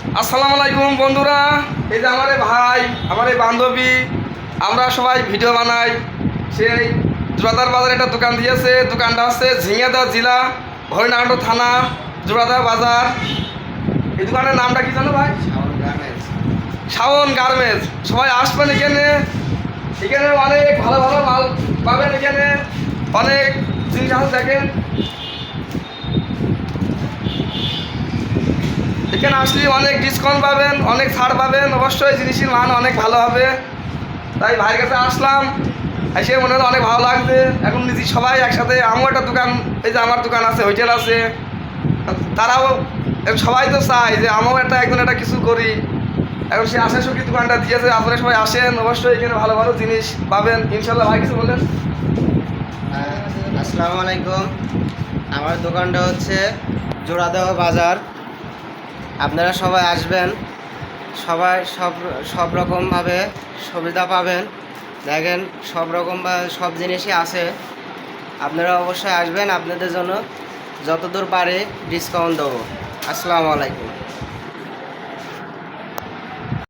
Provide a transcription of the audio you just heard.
আসসালামু আলাইকুম বন্ধুরা, এই যে আমার এই ভাই, আমার এই বান্ধবী, আমরা সবাই ভিডিও বানাই। সেই জোড়াদার বাজারে একটা দোকান দিয়েছে। দোকানটা হচ্ছে ঝিঙেদা জেলা, হরিণাহাট থানা, জোড়াদার বাজার। এই দোকানের নামটা কি জানো ভাই? শাওন গার্মেন্টস। সবাই আসবেন এখানে। এখানে অনেক ভালো ভালো মাল পাবেন। এখানে অনেক জিনিস আছে, দেখেন। এখানে আসলে অনেক ডিসকাউন্ট পাবেন, অনেক ছাড় পাবেন। অবশ্যই জিনিসের মান অনেক ভালো হবে। তাই ভাইয়ের কাছে আসলাম, এসে মনে হলো অনেক ভালো লাগছে। এখন নিজে সবাই একসাথে, আমার একটা দোকান, এই যে আমার দোকান আছে, হোটেল আছে, তারাও সবাই তো চায় যে আমিও একজন একটা কিছু করি। এখন সে আশা সুখী দোকানটা দিয়েছে। আপনারা সবাই আসেন, অবশ্যই এখানে ভালো ভালো জিনিস পাবেন ইনশাল্লাহ। ভাই কিছু বলেন। আসসালামু আলাইকুম। আমার দোকানটা হচ্ছে জোড়াদাহ বাজার। আপনারা সবাই আসবেন, সবাই সব রকমভাবে সুবিধা পাবেন। দেখেন সব রকম বা সব জিনিসই আছে। আপনারা অবশ্যই আসবেন, আপনাদের জন্য যতদূর পারে ডিসকাউন্ট দেবো। আসসালামু আলাইকুম।